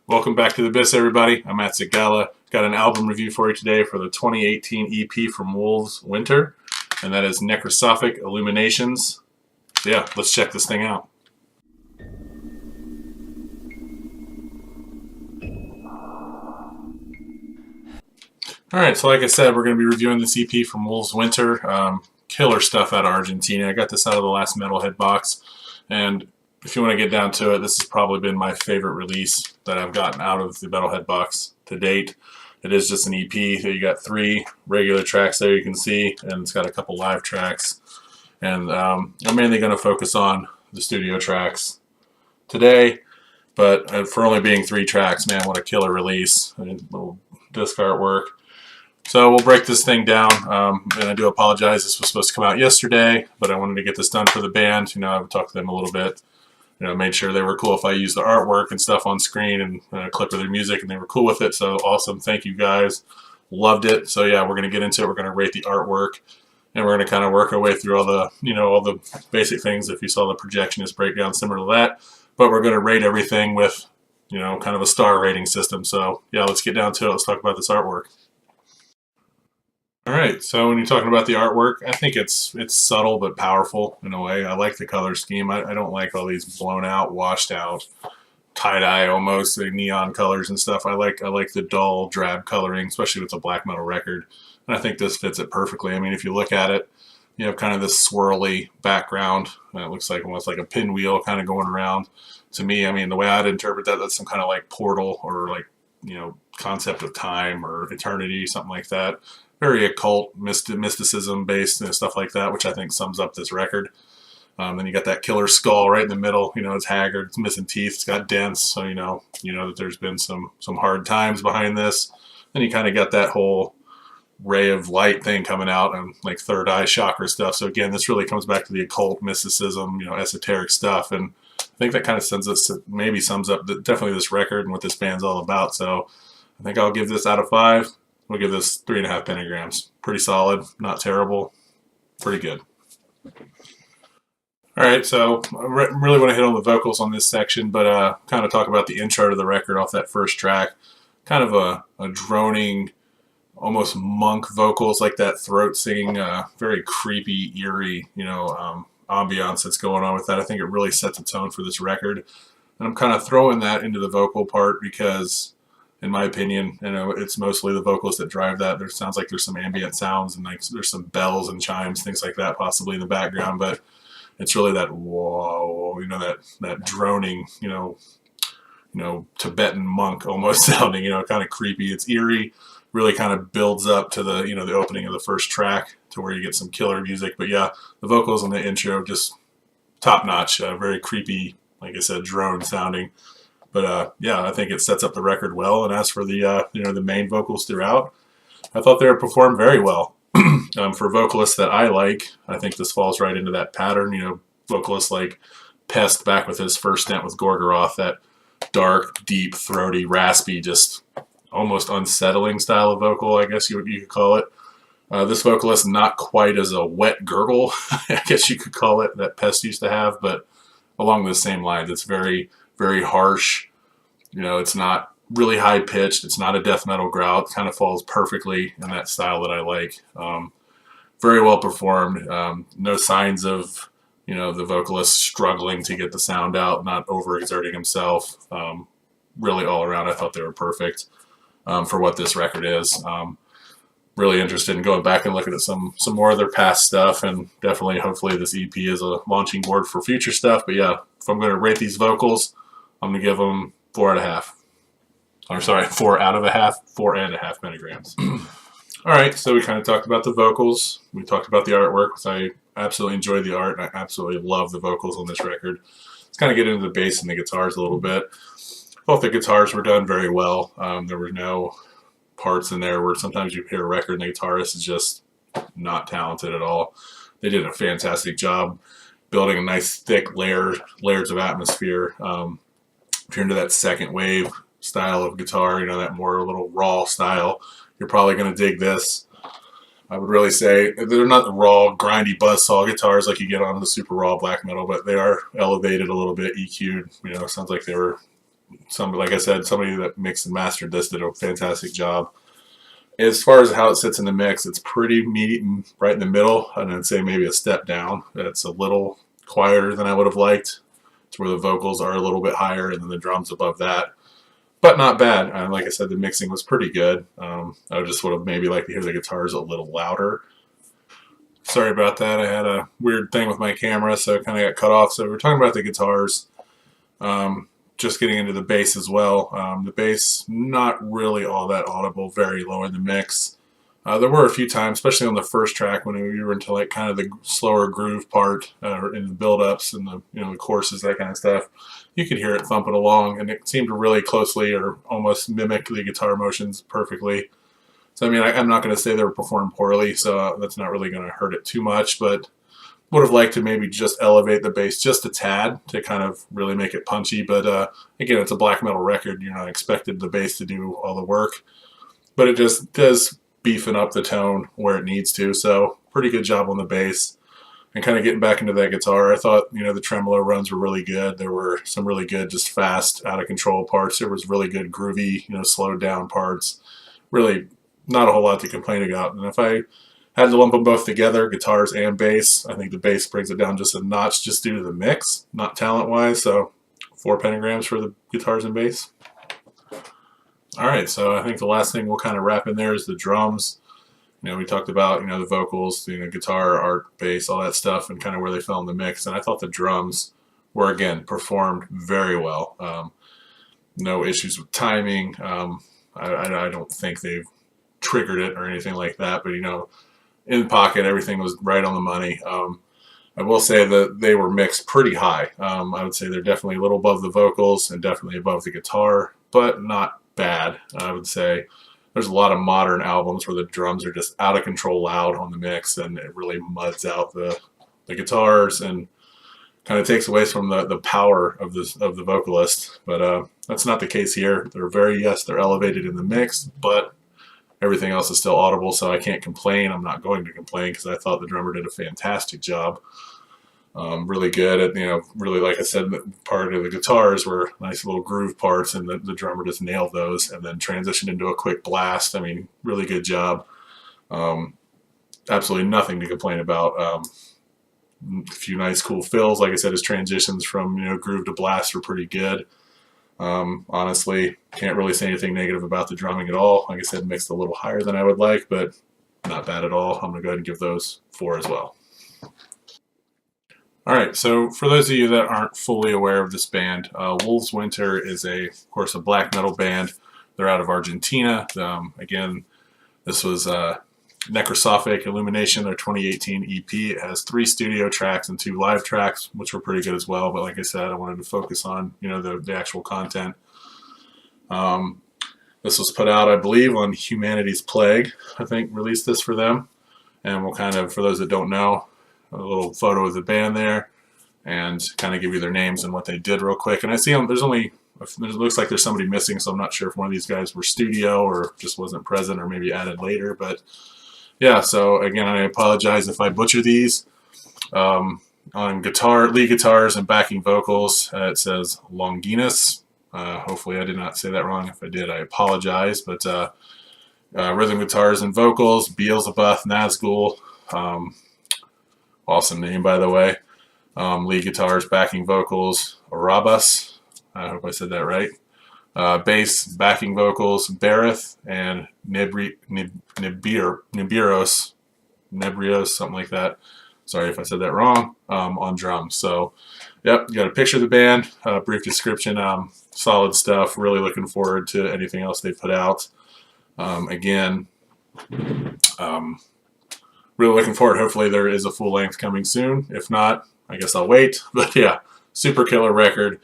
Welcome back to the Abyss, everybody. I'm at Zagala. Got an album review for you today for the 2018 EP from Wolves Winter, and that is Necrosophic Illuminations. So yeah, let's check this thing out. Alright, so like I said, we're going to be reviewing this EP from Wolves Winter. Killer stuff out of Argentina. I got this out of the last Metalhead box, and if you want to get down to it, this has probably been my favorite release that I've gotten out of the Metalhead box to date. It is just an EP, so you got 3 regular tracks there you can see, and it's got a couple live tracks. And I'm mainly going to focus on the studio tracks today, but for only being 3 tracks, man, what a killer release. And little disc artwork. So we'll break this thing down, and I do apologize. This was supposed to come out yesterday, but I wanted to get this done for the band. I've talked to them a little bit. Made sure they were cool if I used the artwork and stuff on screen and a clip of their music, and they were cool with it. So awesome. Thank you guys. Loved it. So yeah, we're going to get into it. We're going to rate the artwork, and we're going to kind of work our way through all the basic things. If you saw the projectionist breakdown similar to that, but we're going to rate everything with, kind of a star rating system. So yeah, let's get down to it. Let's talk about this artwork. Alright, so when you're talking about the artwork, I think it's subtle but powerful in a way. I like the color scheme. I don't like all these blown out, washed out, tie-dye almost, like neon colors and stuff. I like the dull, drab coloring, especially with a black metal record. And I think this fits it perfectly. I mean, if you look at it, you have kind of this swirly background. It looks like almost like a pinwheel kind of going around. To me, I mean, the way I'd interpret that, that's some kind of like portal or like, concept of time or eternity, something like that. Very occult, mysticism based and stuff like that, which I think sums up this record. Then you got that killer skull right in the middle. It's haggard, it's missing teeth, it's got dents, so you know that there's been some hard times behind this. Then you kind of got that whole ray of light thing coming out and like third eye chakra stuff. So again, this really comes back to the occult, mysticism, esoteric stuff, and I think that kind of sums up definitely this record and what this band's all about. So I think I'll give this out of 5. We'll give this 3.5 pentagrams. Pretty solid, not terrible, pretty good. Alright, so I really want to hit on the vocals on this section, but kind of talk about the intro to the record off that first track. Kind of a droning, almost monk vocals, like that throat singing, very creepy, eerie, ambiance that's going on with that. I think it really sets a tone for this record. And I'm kind of throwing that into the vocal part because, in my opinion, it's mostly the vocals that drive that. There sounds like there's some ambient sounds and like there's some bells and chimes, things like that, possibly in the background. But it's really that whoa, that droning, Tibetan monk almost sounding, kind of creepy. It's eerie. Really kind of builds up to the the opening of the first track to where you get some killer music. But yeah, the vocals on the intro just top notch. Very creepy, like I said, drone sounding. But yeah, I think it sets up the record well. And as for the the main vocals throughout, I thought they were performed very well. For vocalists that I like, I think this falls right into that pattern. Vocalists like Pest back with his first stint with Gorgoroth, that dark, deep, throaty, raspy, just almost unsettling style of vocal, I guess you could call it. This vocalist, not quite as a wet gurgle, I guess you could call it, that Pest used to have, but along the same lines. It's very, very harsh. It's not really high pitched. It's not a death metal growl. It kind of falls perfectly in that style that I like. Very well performed. No signs of the vocalist struggling to get the sound out, not overexerting himself. Really all around, I thought they were perfect for what this record is. Really interested in going back and looking at some more of their past stuff, and definitely, hopefully, this EP is a launching board for future stuff. But yeah, if I'm going to rate these vocals, I'm going to give them 4.5. Or sorry, 4 out of a half, 4.5 pentagrams. Alright, so we kind of talked about the vocals. We talked about the artwork, which I absolutely enjoyed the art, and I absolutely love the vocals on this record. Let's kind of get into the bass and the guitars a little bit. I thought the guitars were done very well. There were no parts in there where sometimes you hear a record and the guitarist is just not talented at all. They did a fantastic job building a nice thick layers of atmosphere. If you're into that second wave style of guitar, that more a little raw style, you're probably going to dig this. I would really say they're not the raw, grindy buzzsaw guitars like you get on the super raw black metal, but they are elevated a little bit, EQ'd. Sounds like they were like I said, somebody that mixed and mastered this did a fantastic job. As far as how it sits in the mix, it's pretty neat and right in the middle, and I'd say maybe a step down. It's a little quieter than I would have liked, to where the vocals are a little bit higher and then the drums above that. But not bad. Like I said, the mixing was pretty good. I just would have maybe liked to hear the guitars a little louder. Sorry about that. I had a weird thing with my camera, so it kind of got cut off. So we're talking about the guitars. Just getting into the bass as well. The bass, not really all that audible, very low in the mix. There were a few times, especially on the first track, when we were into like kind of the slower groove part, in the build-ups and the the courses, that kind of stuff. You could hear it thumping along, and it seemed to really closely or almost mimic the guitar motions perfectly. So I mean, I'm not going to say they were performed poorly, so that's not really going to hurt it too much, but would have liked to maybe just elevate the bass just a tad to kind of really make it punchy. But again, it's a black metal record. You're not expected the bass to do all the work, but it just does beefing up the tone where it needs to. So pretty good job on the bass. And kind of getting back into that guitar, I thought the tremolo runs were really good. There were some really good, just fast, out of control parts. There was really good groovy, slowed down parts. Really, not a whole lot to complain about. And if I had to lump them both together, guitars and bass, I think the bass brings it down just a notch just due to the mix, not talent-wise. So 4 pentagrams for the guitars and bass. All right, so I think the last thing we'll kind of wrap in there is the drums. We talked about, the vocals, guitar, art, bass, all that stuff, and kind of where they fell in the mix. And I thought the drums were, again, performed very well. No issues with timing. I don't think they've triggered it or anything like that, but, in pocket, everything was right on the money. I will say that they were mixed pretty high. I would say they're definitely a little above the vocals and definitely above the guitar, but not bad. I would say there's a lot of modern albums where the drums are just out of control loud on the mix, and it really muds out the guitars and kind of takes away from the power of the vocalist. But that's not the case here. They're elevated in the mix, but everything else is still audible, so I can't complain. I'm not going to complain because I thought the drummer did a fantastic job. Really good at, really, like I said, part of the guitars were nice little groove parts, and the drummer just nailed those and then transitioned into a quick blast. I mean, really good job. Absolutely nothing to complain about. A few nice cool fills. Like I said, his transitions from, groove to blast were pretty good. Honestly, can't really say anything negative about the drumming at all. Like I said, mixed a little higher than I would like, but not bad at all. I'm going to go ahead and give those 4 as well. All right, so for those of you that aren't fully aware of this band, Wolves Winter is, of course, a black metal band. They're out of Argentina. Again, this was Necrosophic Illumination, their 2018 EP. It has 3 studio tracks and 2 live tracks, which were pretty good as well. But like I said, I wanted to focus on the actual content. This was put out, I believe, on Humanity's Plague. I think released this for them, and we'll kind of, for those that don't know, a little photo of the band there, and kind of give you their names and what they did real quick. And I see it looks like there's somebody missing, so I'm not sure if one of these guys were studio or just wasn't present or maybe added later. But yeah, so again, I apologize if I butcher these. On lead guitars and backing vocals, it says Longinus. Hopefully I did not say that wrong. If I did, I apologize. But rhythm guitars and vocals, Beelzebub Nazgul. Awesome name, by the way. Lead guitars, backing vocals, Arabas. I hope I said that right. Bass, backing vocals, Bereth, and Nebrios, something like that. Sorry if I said that wrong, on drums. So, yep, you got a picture of the band, brief description, solid stuff. Really looking forward to anything else they put out. Again, really looking forward. Hopefully there is a full length coming soon. If not, I guess I'll wait. But yeah, super killer record.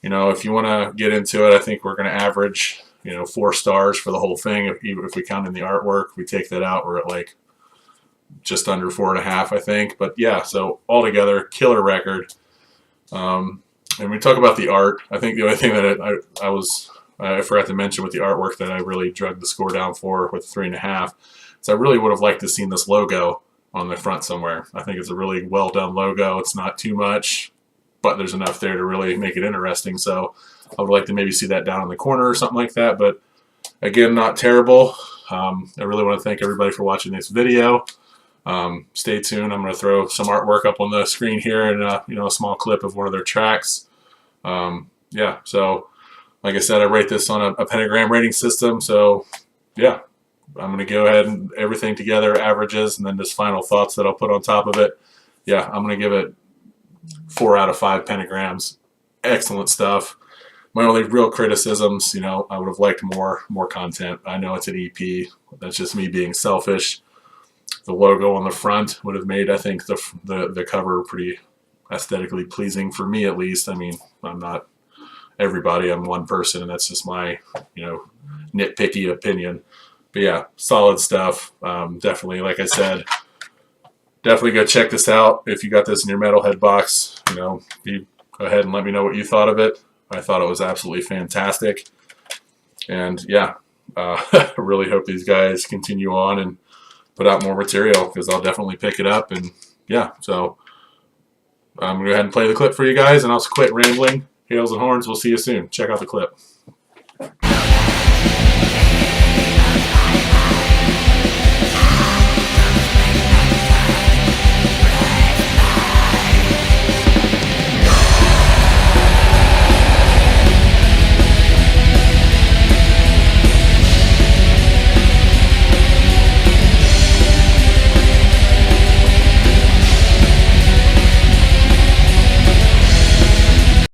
If you want to get into it, I think we're going to average, 4 stars for the whole thing. If we count in the artwork, we take that out, we're at like just under 4.5, I think. But yeah, so altogether, killer record. And we talk about the art. I think the only thing that I forgot to mention with the artwork that I really drug the score down for with 3.5. So I really would have liked to have seen this logo on the front somewhere. I think it's a really well done logo. It's not too much. but there's enough there to really make it interesting. So I would like to maybe see that down in the corner or something like that. But again, not terrible. I really want to thank everybody for watching this video. Stay tuned. I'm going to throw some artwork up on the screen here and a small clip of one of their tracks. Yeah, so like I said, I rate this on a pentagram rating system. So yeah, I'm going to go ahead and everything together, averages, and then just final thoughts that I'll put on top of it. Yeah, I'm going to give it 4 out of 5 pentagrams. Excellent stuff. My only real criticisms, I would have liked more content. I know it's an EP. That's just me being selfish. The logo on the front would have made, I think, the cover pretty aesthetically pleasing for me, at least. I mean, I'm not everybody. I'm one person, and that's just my, nitpicky opinion. But yeah, solid stuff. Definitely, like I said, definitely go check this out. If you got this in your metalhead box, you go ahead and let me know what you thought of it. I thought it was absolutely fantastic. And yeah, I really hope these guys continue on and put out more material, because I'll definitely pick it up. And yeah, so I'm going to go ahead and play the clip for you guys, and I'll quit rambling. Hails and horns. We'll see you soon. Check out the clip.